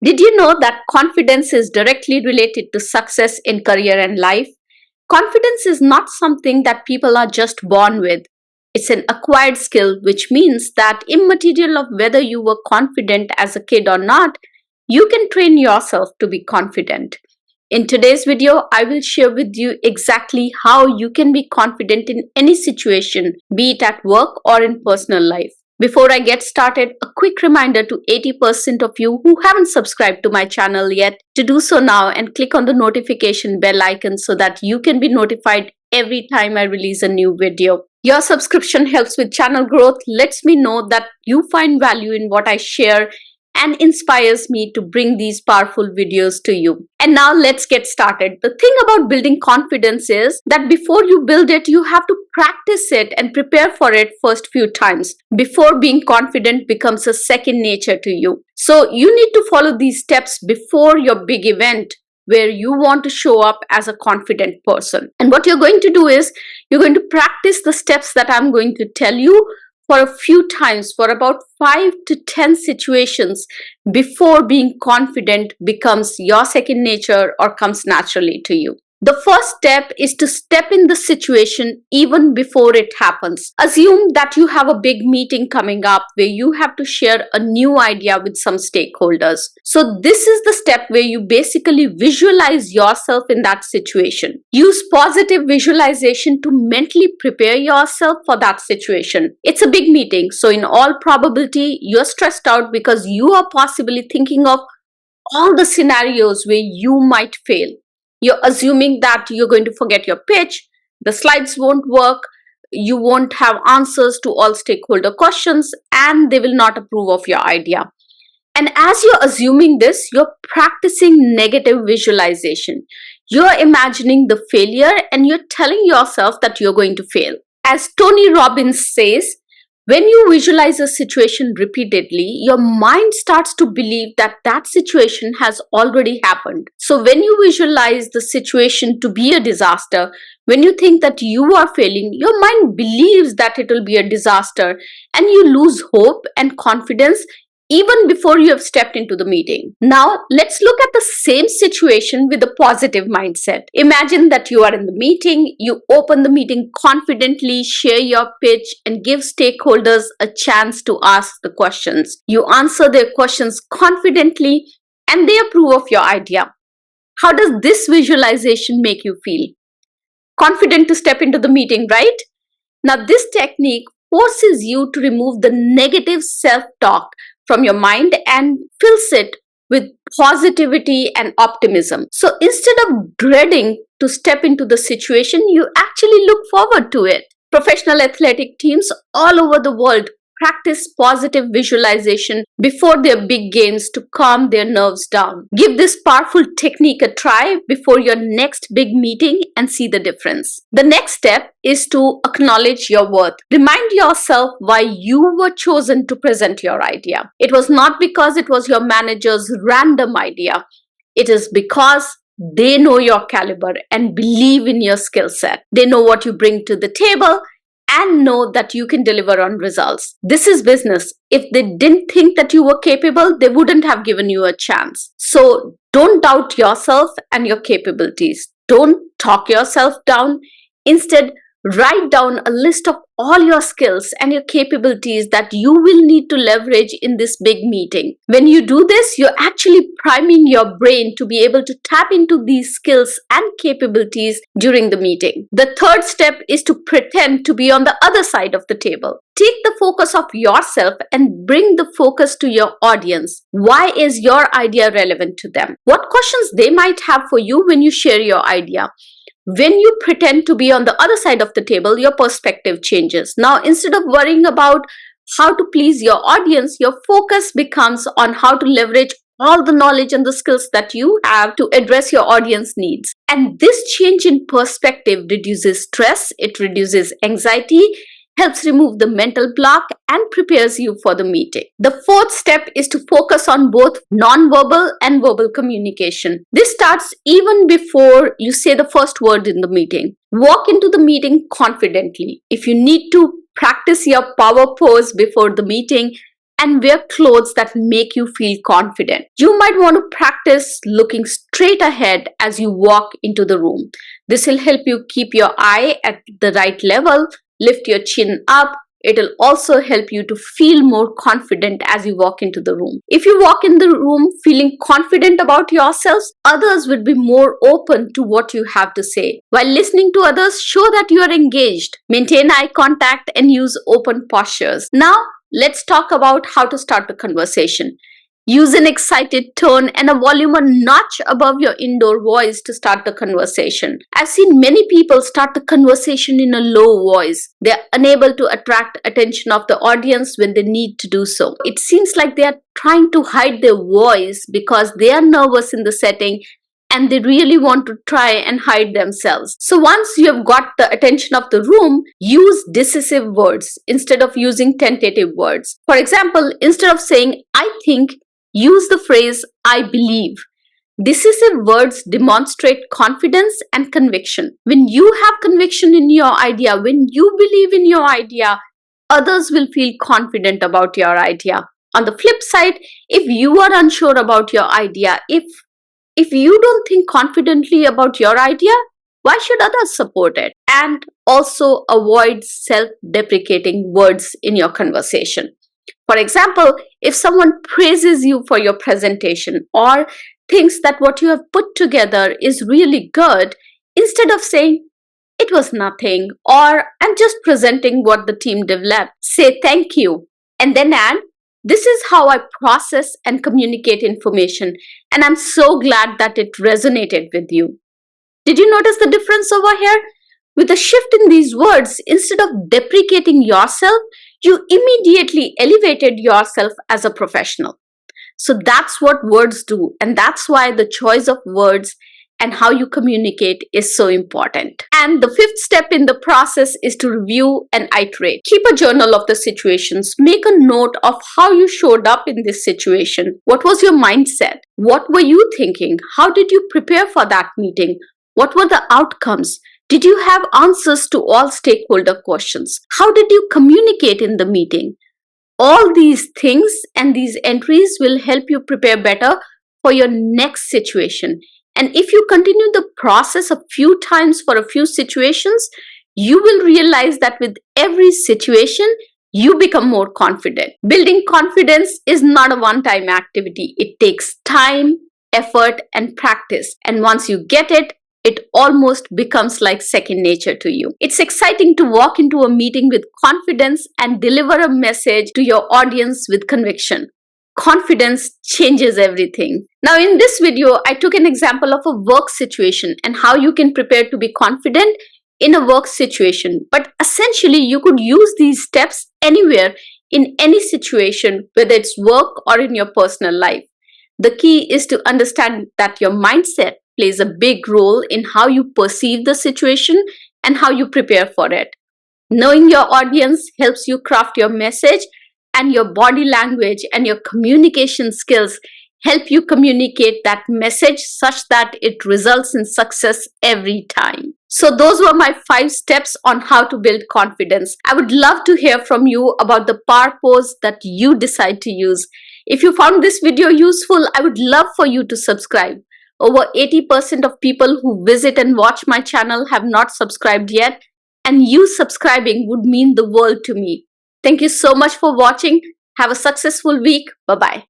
Did you know that confidence is directly related to success in career and life? Confidence is not something that people are just born with. It's an acquired skill, which means that immaterial of whether you were confident as a kid or not, you can train yourself to be confident. In today's video, I will share with you exactly how you can be confident in any situation, be it at work or in personal life. Before I get started, a quick reminder to 80% of you who haven't subscribed to my channel yet to do so now and click on the notification bell icon so that you can be notified every time I release a new video. Your subscription helps with channel growth, lets me know that you find value in what I share, and inspires me to bring these powerful videos to you. And now let's get started. The thing about building confidence is that before you build it, you have to practice it and prepare for it first few times before being confident becomes a second nature to you. So you need to follow these steps before your big event where you want to show up as a confident person. And what you're going to do is you're going to practice the steps that I'm going to tell you for a few times, for about 5 to 10 situations before being confident becomes your second nature or comes naturally to you. The first step is to step in the situation even before it happens. Assume that you have a big meeting coming up where you have to share a new idea with some stakeholders. So this is the step where you basically visualize yourself in that situation. Use positive visualization to mentally prepare yourself for that situation. It's a big meeting, so in all probability, you're stressed out because you are possibly thinking of all the scenarios where you might fail. You're assuming that you're going to forget your pitch, the slides won't work, you won't have answers to all stakeholder questions, and they will not approve of your idea. And as you're assuming this, you're practicing negative visualization. You're imagining the failure and you're telling yourself that you're going to fail. As Tony Robbins says, when you visualize a situation repeatedly, your mind starts to believe that that situation has already happened. So when you visualize the situation to be a disaster, when you think that you are failing, your mind believes that it will be a disaster and you lose hope and confidence even before you have stepped into the meeting. Now, let's look at the same situation with a positive mindset. Imagine that you are in the meeting, you open the meeting confidently, share your pitch, and give stakeholders a chance to ask the questions. You answer their questions confidently, and they approve of your idea. How does this visualization make you feel? Confident to step into the meeting, right? Now, this technique forces you to remove the negative self-talk from your mind and fills it with positivity and optimism. So instead of dreading to step into the situation, you actually look forward to it. Professional athletic teams all over the world practice positive visualization before their big games to calm their nerves down. Give this powerful technique a try before your next big meeting and see the difference. The next step is to acknowledge your worth. Remind yourself why you were chosen to present your idea. It was not because it was your manager's random idea. It is because they know your caliber and believe in your skill set. They know what you bring to the table and know that you can deliver on results. This is business. If they didn't think that you were capable, they wouldn't have given you a chance. So don't doubt yourself and your capabilities. Don't talk yourself down. Instead, write down a list of all your skills and your capabilities that you will need to leverage in this big meeting. When you do this, you're actually priming your brain to be able to tap into these skills and capabilities during the meeting. The third step is to pretend to be on the other side of the table. Take the focus off yourself and bring the focus to your audience. Why is your idea relevant to them? What questions they might have for you when you share your idea? When you pretend to be on the other side of the table, your perspective changes. Now, instead of worrying about how to please your audience, your focus becomes on how to leverage all the knowledge and the skills that you have to address your audience needs. And this change in perspective reduces stress, it reduces anxiety, helps remove the mental block and prepares you for the meeting. The fourth step is to focus on both non-verbal and verbal communication. This starts even before you say the first word in the meeting. Walk into the meeting confidently. If you need to, practice your power pose before the meeting and wear clothes that make you feel confident. You might want to practice looking straight ahead as you walk into the room. This will help you keep your eye at the right level, lift your chin up. It'll also help you to feel more confident as you walk into the room. If you walk in the room feeling confident about yourselves, others will be more open to what you have to say. While listening to others, show that you are engaged. Maintain eye contact and use open postures. Now, let's talk about how to start the conversation. Use an excited tone and a volume a notch above your indoor voice to start the conversation. I've seen many people start the conversation in a low voice. They're unable to attract attention of the audience when they need to do so. It seems like they are trying to hide their voice because they are nervous in the setting and they really want to try and hide themselves. So once you have got the attention of the room, use decisive words instead of using tentative words. For example, instead of saying, "I think," use the phrase, "I believe." Decisive words demonstrate confidence and conviction. When you have conviction in your idea, when you believe in your idea, others will feel confident about your idea. On the flip side, if you are unsure about your idea, if you don't think confidently about your idea, why should others support it? And also avoid self-deprecating words in your conversation. For example, if someone praises you for your presentation or thinks that what you have put together is really good, instead of saying, "It was nothing," or "I'm just presenting what the team developed," say "thank you," and then add, "This is how I process and communicate information, and I'm so glad that it resonated with you." Did you notice the difference over here? With a shift in these words, instead of deprecating yourself, you immediately elevated yourself as a professional. So that's what words do, and that's why the choice of words and how you communicate is so important. And the fifth step in the process is to review and iterate. Keep a journal of the situations. Make a note of how you showed up in this situation. What was your mindset? What were you thinking? How did you prepare for that meeting? What were the outcomes? Did you have answers to all stakeholder questions? How did you communicate in the meeting? All these things and these entries will help you prepare better for your next situation. And if you continue the process a few times for a few situations, you will realize that with every situation, you become more confident. Building confidence is not a one-time activity. It takes time, effort, and practice. And once you get it, it almost becomes like second nature to you. It's exciting to walk into a meeting with confidence and deliver a message to your audience with conviction. Confidence changes everything. Now, in this video, I took an example of a work situation and how you can prepare to be confident in a work situation. But essentially, you could use these steps anywhere in any situation, whether it's work or in your personal life. The key is to understand that your mindset plays a big role in how you perceive the situation and how you prepare for it. Knowing your audience helps you craft your message, and your body language and your communication skills help you communicate that message such that it results in success every time. So those were my 5 steps on how to build confidence. I would love to hear from you about the power pose that you decide to use. If you found this video useful, I would love for you to subscribe. Over 80% of people who visit and watch my channel have not subscribed yet, and you subscribing would mean the world to me. Thank you so much for watching. Have a successful week. Bye-bye.